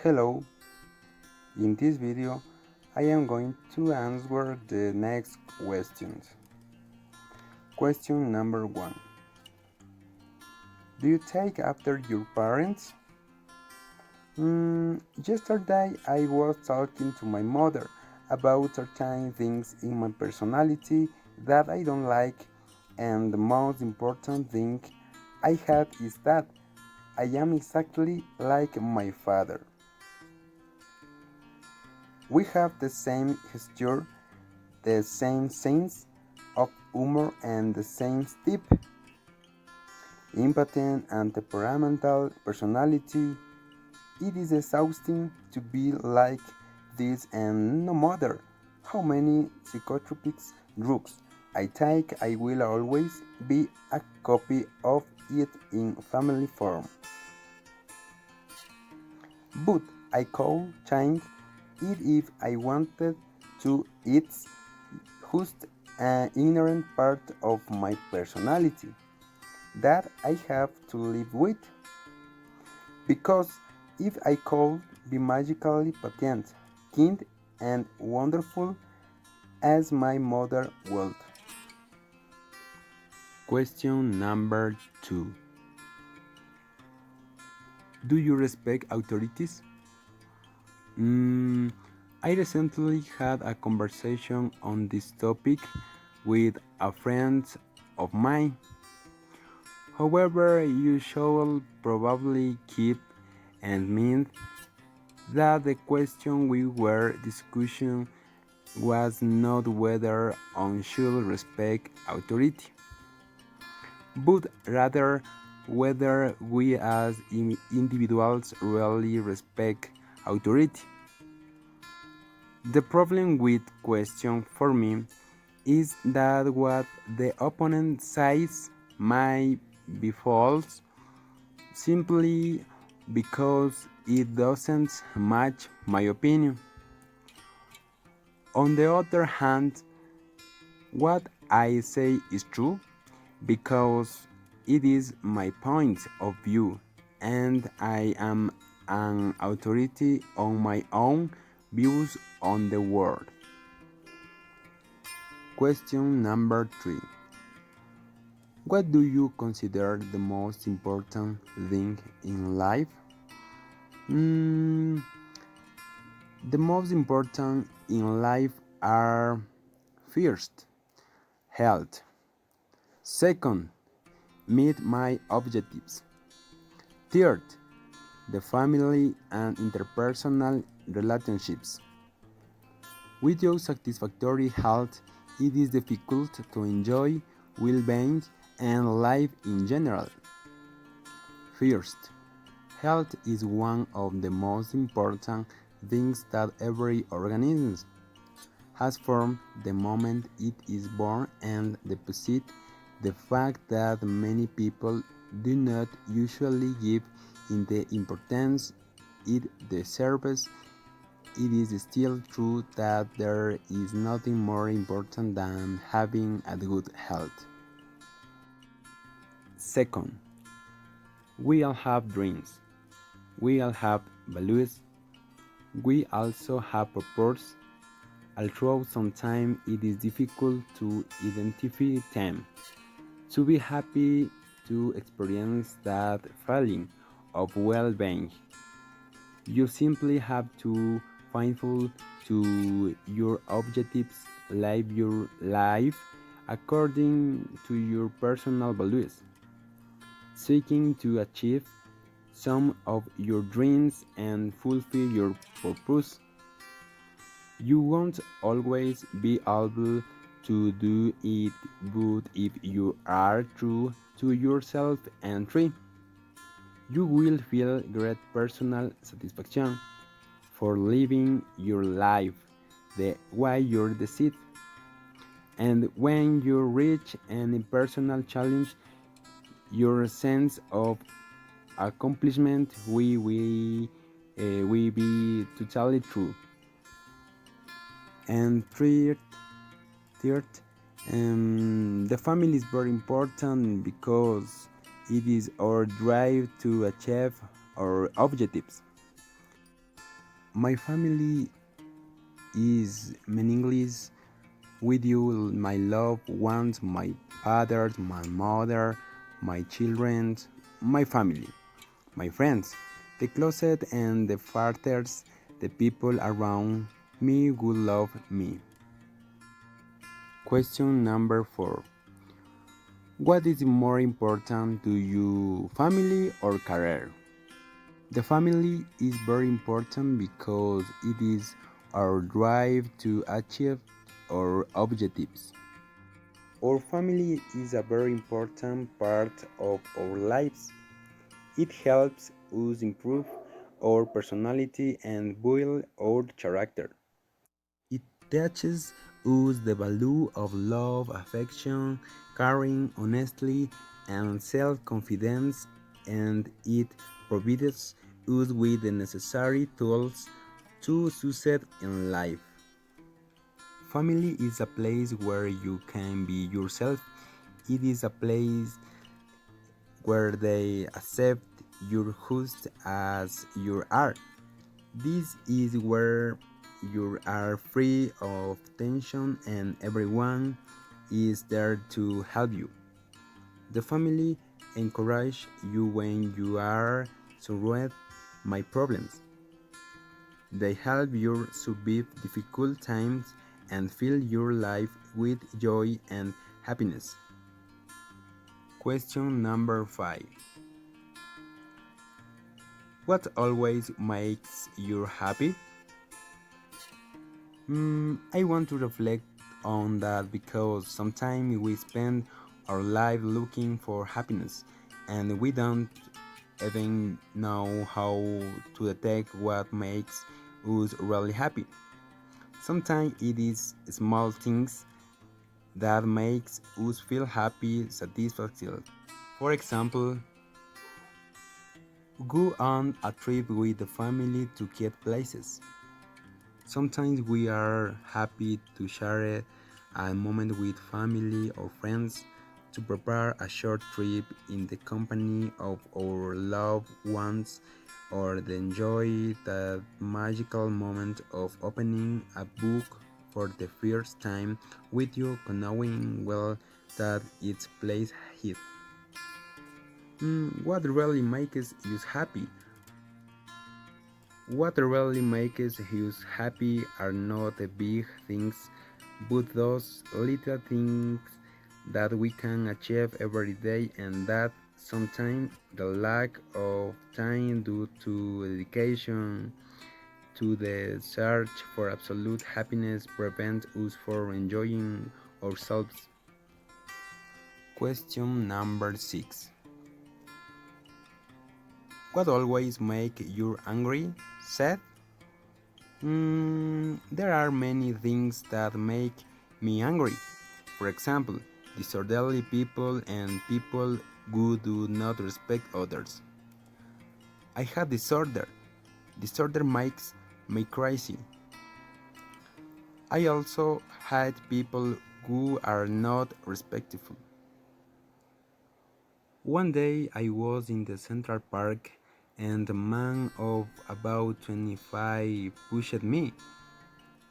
Hello, in this video I am going to answer the next questions. Question number 1. Do you take after your parents? Yesterday I was talking to my mother about certain things in my personality that I don't like, and the most important thing I have is that I am exactly like my father. We have the same gesture, the same sense of humor, and the same steep, empathy and temperamental personality. It is exhausting to be like this, and no matter how many psychotropic drugs I take, I will always be a copy of it in family form. But I could change it if I wanted to. It's just an inherent part of my personality that I have to live with. Because if I could be magically patient, kind, and wonderful as my mother would. Question number 2. Do you respect authorities? I recently had a conversation on this topic with a friend of mine. However, you should probably keep in mind that the question we were discussing was not whether one should respect authority, but rather whether we as individuals really respect authority. The problem with question for me is that what the opponent says might be false simply because it doesn't match my opinion. On the other hand, what I say is true because it is my point of view and I am an authority on my own views on the world. Question number 3. What do you consider the most important thing in life? The most important in life are: first, health; second, meet my objectives; third, the family and interpersonal relationships. Without satisfactory health, it is difficult to enjoy well-being and life in general. First, health is one of the most important things that every organism has from the moment it is born, and despite the fact that many people do not usually give it the importance it deserves, it is still true that there is nothing more important than having a good health. Second, we all have dreams. We all have values. We also have purpose, although sometimes it is difficult to identify them. To be happy, to experience that feeling of well-being, you simply have to faithful to your objectives, live your life according to your personal values, seeking to achieve some of your dreams and fulfill your purpose. You won't always be able to do it, but if you are true to yourself and free, you will feel great personal satisfaction for living your life the way you decide. And when you reach any personal challenge, your sense of accomplishment will be totally true. And third, the family is very important because it is our drive to achieve our objectives. My family is meaningless with you, my loved ones, my father, my mother, my children, my family, my friends, the closet and the farthest, the people around me will love me. Question number 4. What is more important to you, family or career? The family is very important because it is our drive to achieve our objectives. Our family is a very important part of our lives. It helps us improve our personality and build our character. It teaches us the value of love, affection, caring, honesty, and self confidence, and it provides us with the necessary tools to succeed in life. Family is a place where you can be yourself. It is a place where they accept you just as you are. This is where you are free of tension and everyone is there to help you. The family encourage you when you are surrounded by problems. They help you survive difficult times and fill your life with joy and happiness. Question number 5. What always makes you happy? I want to reflect on that because sometimes we spend our life looking for happiness and we don't even know how to detect what makes us really happy. Sometimes it is small things that makes us feel happy, satisfaction. For example, go on a trip with the family to get places. Sometimes we are happy to share a moment with family or friends, to prepare a short trip in the company of our loved ones, or to enjoy the magical moment of opening a book for the first time with you, knowing well that its place hid. What really makes us happy? What really makes us happy are not the big things, but those little things that we can achieve every day, and that sometimes the lack of time due to dedication to the search for absolute happiness prevents us from enjoying ourselves. Question number 6. What always make you angry? Sad? There are many things that make me angry. For example, disorderly people and people who do not respect others. I have disorder. Disorder makes me crazy. I also hate people who are not respectful. One day I was in the Central Park and a man of about 25 pushed me.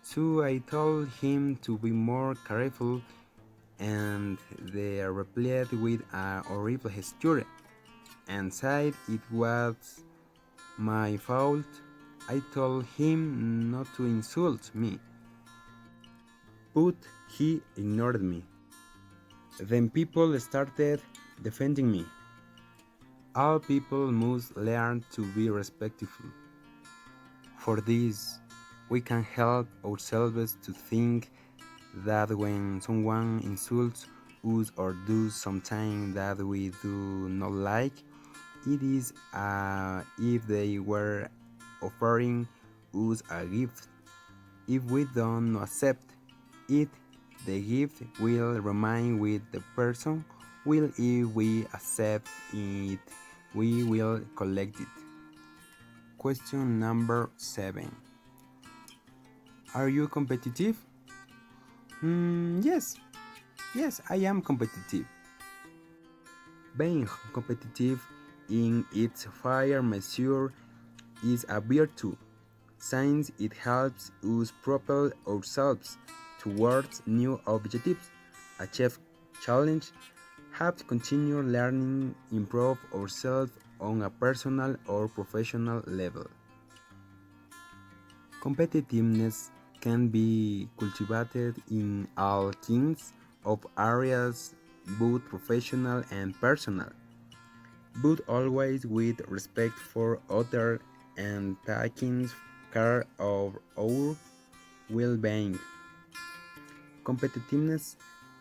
So I told him to be more careful and they replied with a horrible gesture and said it was my fault. I told him not to insult me, but he ignored me. Then people started defending me. All people must learn to be respectful. For this, we can help ourselves to think that when someone insults us or does something that we do not like, it is if they were offering us a gift. If we don't accept it, the gift will remain with the person, while if we accept it, we will collect it. Question number 7. Are you competitive? Yes, yes, I am competitive. Being competitive in its fair measure is a virtue. since it helps us propel ourselves towards new objectives, achieve challenge, have to continue learning, improve ourselves on a personal or professional level. Competitiveness can be cultivated in all kinds of areas, both professional and personal, but always with respect for others and taking care of our well-being. Competitiveness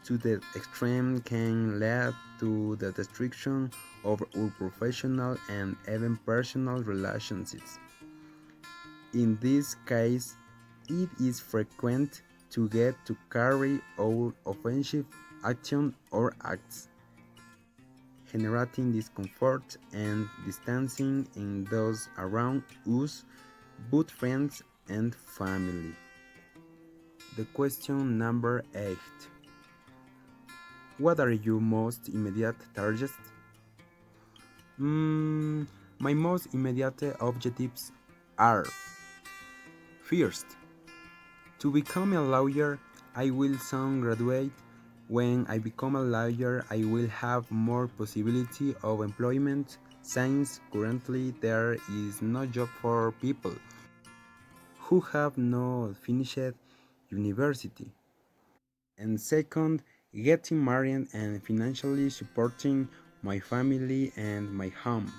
to the extreme can lead to the destruction of our professional and even personal relationships. In this case, it is frequent to get to carry out offensive action or acts, generating discomfort and distancing in those around us, both friends and family. The question number 8. What are your most immediate targets? My most immediate objectives are: first, to become a lawyer. I will soon graduate. When I become a lawyer, I will have more possibility of employment since currently there is no job for people who have not finished university. And second, getting married and financially supporting my family and my home.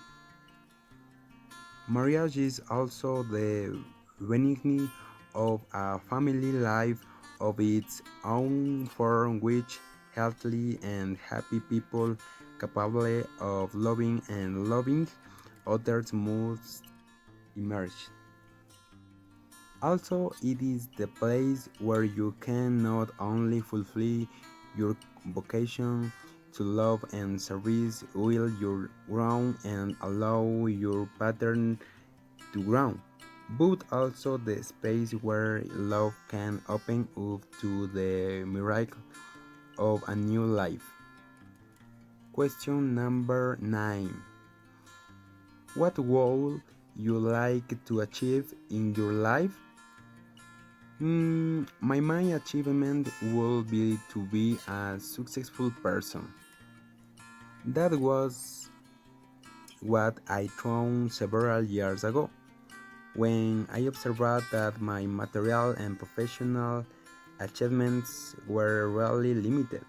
Marriage is also the beginning of a family life of its own from which healthy and happy people capable of loving and loving others must emerge. Also, it is the place where you can not only fulfill your vocation to love and service while you grow and allow your pattern to grow, but also the space where love can open up to the miracle of a new life. Question number 9. What goal you like to achieve in your life? My main achievement will be to be a successful person. That was what I thought several years ago, when I observed that my material and professional achievements were really limited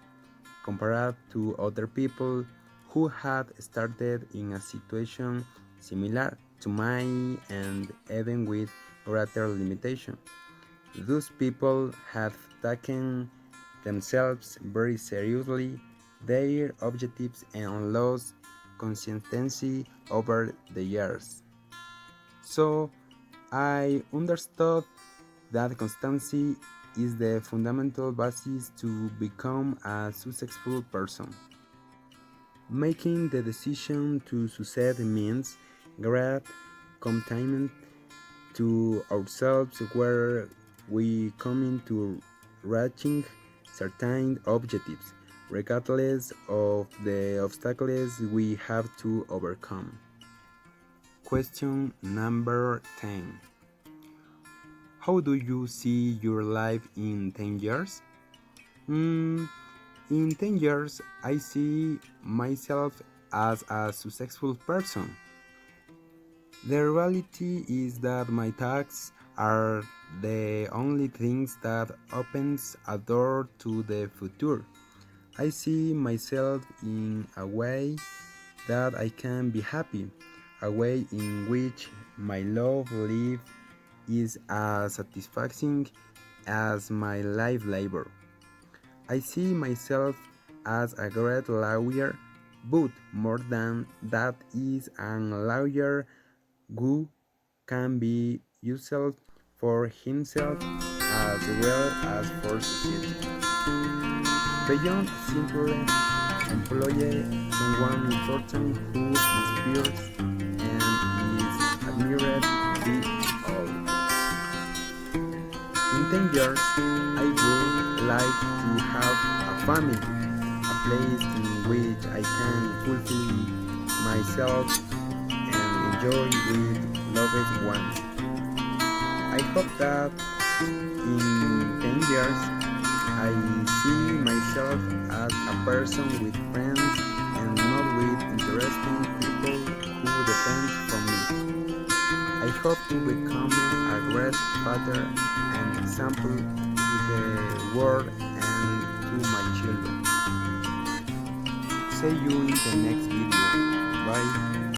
compared to other people who had started in a situation similar to mine and even with greater limitation. Those people have taken themselves very seriously, their objectives, and lost consistency over the years. So I understood that constancy is the fundamental basis to become a successful person. Making the decision to succeed means great commitment to ourselves where we commit to reaching certain objectives, regardless of the obstacles we have to overcome. Question number 10. How do you see your life in 10 years? In 10 years, I see myself as a successful person. The reality is that my tasks are the only things that opens a door to the future. I see myself in a way that I can be happy, a way in which my love life is as satisfying as my life labor. I see myself as a great lawyer, but more than that is a lawyer who can be useful for himself as well as for society. Beyond simply employee, someone important who inspires and is admired by all. In 10 years, I would like to have a family, a place in which I can fulfill myself and enjoy with loved ones. I hope that in 10 years I see myself as a person with friends and not with interesting people who depend from me. I hope to become a great father and example to the world and to my children. See you in the next video. Bye.